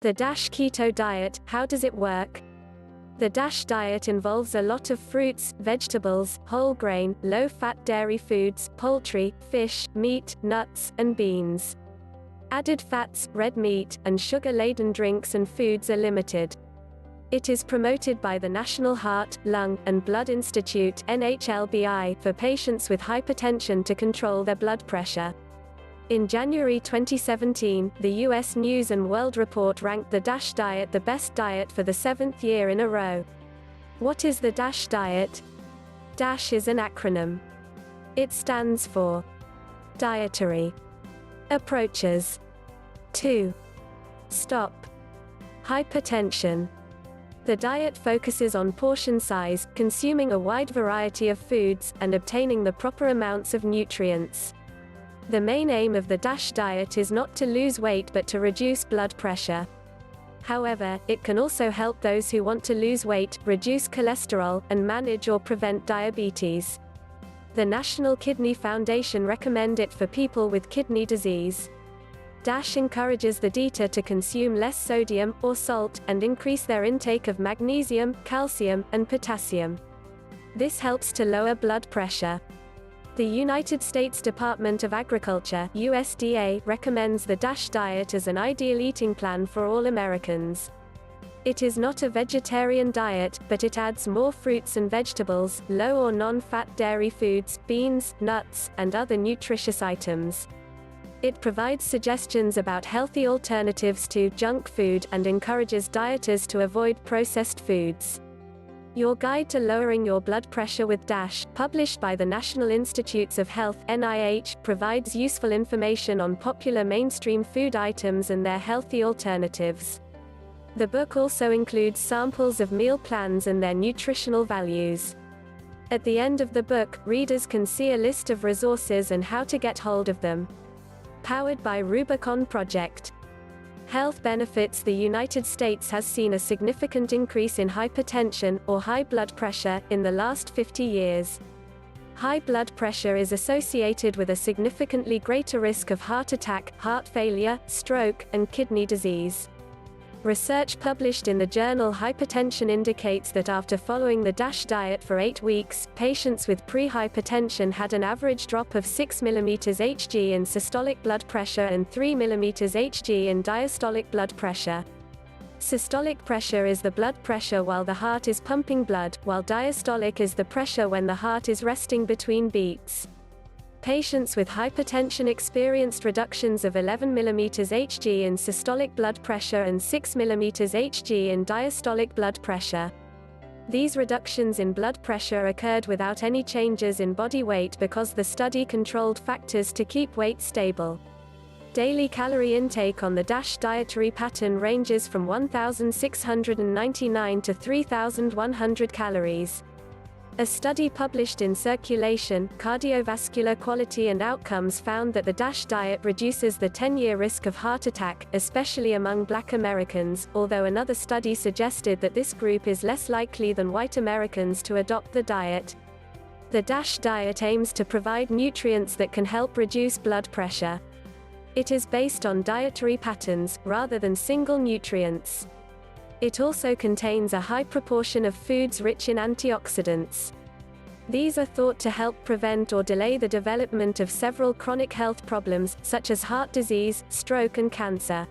The DASH keto diet, how does it work? The DASH diet involves a lot of fruits, vegetables, whole grain, low-fat dairy foods, poultry, fish, meat, nuts, and beans. Added fats, red meat, and sugar-laden drinks and foods are limited. It is promoted by the National Heart, Lung, and Blood Institute (NHLBI) for patients with hypertension to control their blood pressure. In January 2017, the US News & World Report ranked the DASH diet the best diet for the 7th year in a row. What is the DASH diet? DASH is an acronym. It stands for Dietary Approaches to Stop Hypertension. The diet focuses on portion size, consuming a wide variety of foods, and obtaining the proper amounts of nutrients. The main aim of the DASH diet is not to lose weight but to reduce blood pressure. However, it can also help those who want to lose weight, reduce cholesterol, and manage or prevent diabetes. The National Kidney Foundation recommend it for people with kidney disease. DASH encourages the eater to consume less sodium, or salt, and increase their intake of magnesium, calcium, and potassium. This helps to lower blood pressure. The United States Department of Agriculture (USDA) recommends the DASH diet as an ideal eating plan for all Americans. It is not a vegetarian diet, but it adds more fruits and vegetables, low or non-fat dairy foods, beans, nuts, and other nutritious items. It provides suggestions about healthy alternatives to junk food and encourages dieters to avoid processed foods. Your Guide to Lowering Your Blood Pressure with DASH, published by the National Institutes of Health (NIH), provides useful information on popular mainstream food items and their healthy alternatives. The book also includes samples of meal plans and their nutritional values. At the end of the book, readers can see a list of resources and how to get hold of them. Powered by Rubicon Project. Health benefits. The United States has seen a significant increase in hypertension, or high blood pressure, in the last 50 years. High blood pressure is associated with a significantly greater risk of heart attack, heart failure, stroke, and kidney disease. Research published in the journal Hypertension indicates that after following the DASH diet for 8 weeks, patients with pre-hypertension had an average drop of 6 mmHg in systolic blood pressure and 3 mmHg in diastolic blood pressure. Systolic pressure is the blood pressure while the heart is pumping blood, while diastolic is the pressure when the heart is resting between beats. Patients with hypertension experienced reductions of 11 mmHg in systolic blood pressure and 6 mmHg in diastolic blood pressure. These reductions in blood pressure occurred without any changes in body weight because the study controlled factors to keep weight stable. Daily calorie intake on the DASH dietary pattern ranges from 1,699 to 3,100 calories. A study published in Circulation, Cardiovascular Quality and Outcomes found that the DASH diet reduces the 10-year risk of heart attack, especially among Black Americans, although another study suggested that this group is less likely than white Americans to adopt the diet. The DASH diet aims to provide nutrients that can help reduce blood pressure. It is based on dietary patterns, rather than single nutrients. It also contains a high proportion of foods rich in antioxidants. These are thought to help prevent or delay the development of several chronic health problems, such as heart disease, stroke and cancer.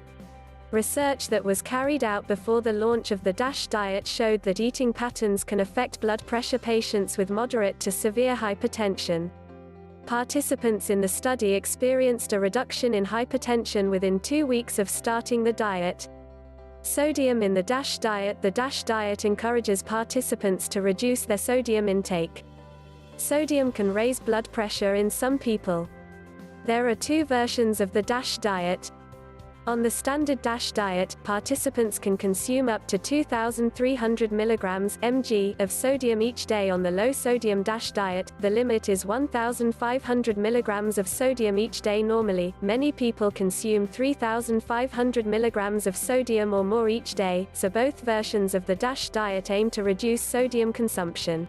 Research that was carried out before the launch of the DASH diet showed that eating patterns can affect blood pressure patients with moderate to severe hypertension. Participants in the study experienced a reduction in hypertension within 2 weeks of starting the diet. Sodium in the DASH diet. The DASH diet encourages participants to reduce their sodium intake. Sodium can raise blood pressure in some people. There are 2 versions of the DASH diet. On the standard DASH diet, participants can consume up to 2,300 mg/mg of sodium each day. On the low-sodium DASH diet, the limit is 1,500 mg of sodium each day. Normally, many people consume 3,500 mg of sodium or more each day, so both versions of the DASH diet aim to reduce sodium consumption.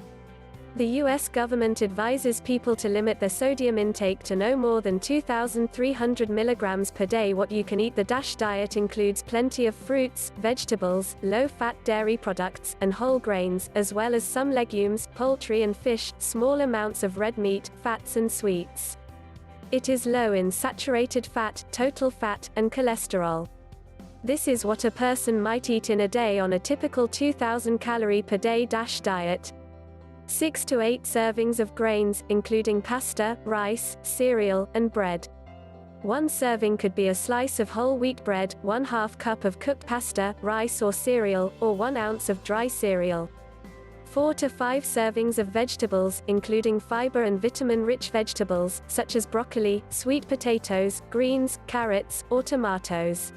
The US government advises people to limit their sodium intake to no more than 2,300 milligrams per day. What you can eat. The DASH diet includes plenty of fruits, vegetables, low-fat dairy products, and whole grains, as well as some legumes, poultry and fish, small amounts of red meat, fats and sweets. It is low in saturated fat, total fat, and cholesterol. This is what a person might eat in a day on a typical 2,000 calorie per day DASH diet. 6 to 8 servings of grains, including pasta, rice, cereal, and bread. One serving could be a slice of whole wheat bread, 1/2 cup of cooked pasta, rice or cereal, or 1 ounce of dry cereal. 4 to 5 servings of vegetables, including fiber and vitamin-rich vegetables, such as broccoli, sweet potatoes, greens, carrots, or tomatoes.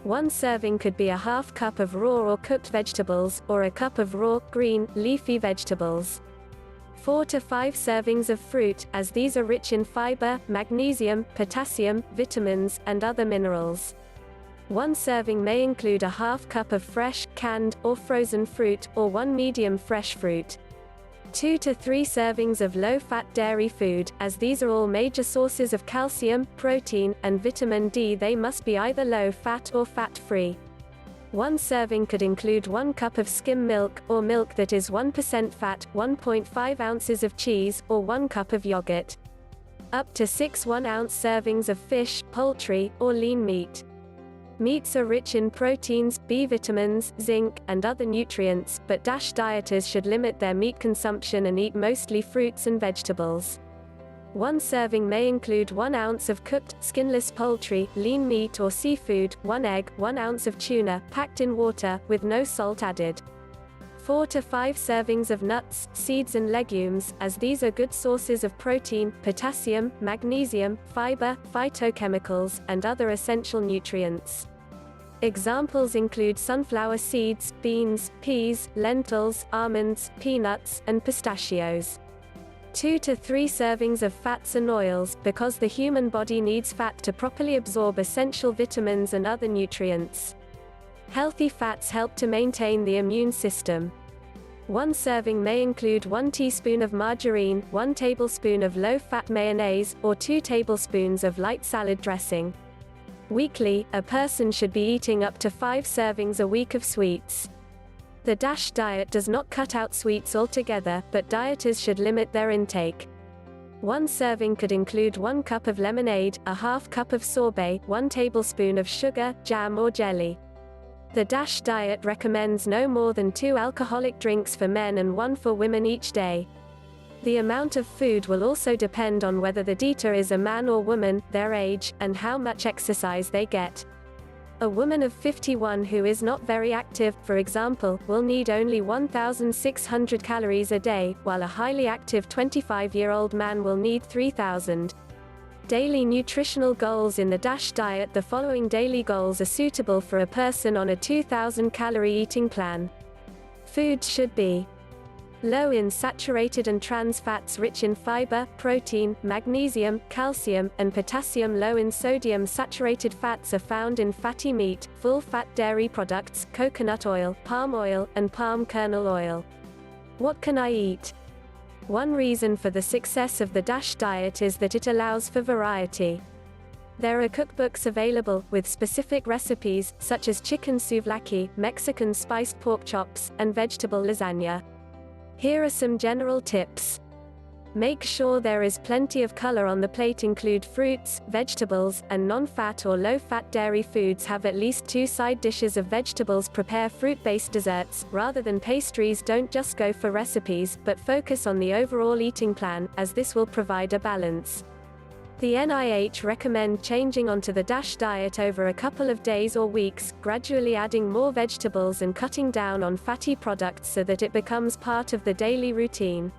One serving could be a 1/2 cup of raw or cooked vegetables, or a cup of raw, green, leafy vegetables. 4 to 5 servings of fruit, as these are rich in fiber, magnesium, potassium, vitamins, and other minerals. One serving may include a 1/2 cup of fresh, canned, or frozen fruit, or 1 medium fresh fruit. 2 to 3 servings of low-fat dairy food, as these are all major sources of calcium, protein, and vitamin D. They must be either low-fat or fat-free. One serving could include 1 cup of skim milk, or milk that is 1% fat, 1.5 ounces of cheese, or 1 cup of yogurt. Up to 6 1-ounce servings of fish, poultry, or lean meat. Meats are rich in proteins, B vitamins, zinc, and other nutrients, but DASH dieters should limit their meat consumption and eat mostly fruits and vegetables. One serving may include 1 ounce of cooked, skinless poultry, lean meat or seafood, 1 egg, 1 ounce of tuna, packed in water, with no salt added. 4 to 5 servings of nuts, seeds and legumes, as these are good sources of protein, potassium, magnesium, fiber, phytochemicals, and other essential nutrients. Examples include sunflower seeds, beans, peas, lentils, almonds, peanuts, and pistachios. 2 to 3 servings of fats and oils, because the human body needs fat to properly absorb essential vitamins and other nutrients. Healthy fats help to maintain the immune system. One serving may include 1 teaspoon of margarine, 1 tablespoon of low-fat mayonnaise, or 2 tablespoons of light salad dressing. Weekly, a person should be eating up to 5 servings a week of sweets. The DASH diet does not cut out sweets altogether, but dieters should limit their intake. One serving could include 1 cup of lemonade, a 1/2 cup of sorbet, 1 tablespoon of sugar, jam or jelly. The DASH diet recommends no more than 2 alcoholic drinks for men and 1 for women each day. The amount of food will also depend on whether the eater is a man or woman, their age, and how much exercise they get. A woman of 51 who is not very active, for example, will need only 1,600 calories a day, while a highly active 25-year-old man will need 3,000. Daily nutritional goals in the DASH diet. The following daily goals are suitable for a person on a 2,000-calorie eating plan. Foods should be low in saturated and trans fats, rich in fiber, protein, magnesium, calcium, and potassium. Low in sodium. Saturated fats are found in fatty meat, full-fat dairy products, coconut oil, palm oil, and palm kernel oil. What can I eat? One reason for the success of the DASH diet is that it allows for variety. There are cookbooks available, with specific recipes, such as chicken souvlaki, Mexican spiced pork chops, and vegetable lasagna. Here are some general tips. Make sure there is plenty of color on the plate. Include fruits, vegetables, and non-fat or low-fat dairy foods. Have at least 2 side dishes of vegetables. Prepare fruit-based desserts, rather than pastries. Don't just go for recipes, but focus on the overall eating plan, as this will provide a balance. The NIH recommend changing onto the DASH diet over a couple of days or weeks, gradually adding more vegetables and cutting down on fatty products so that it becomes part of the daily routine.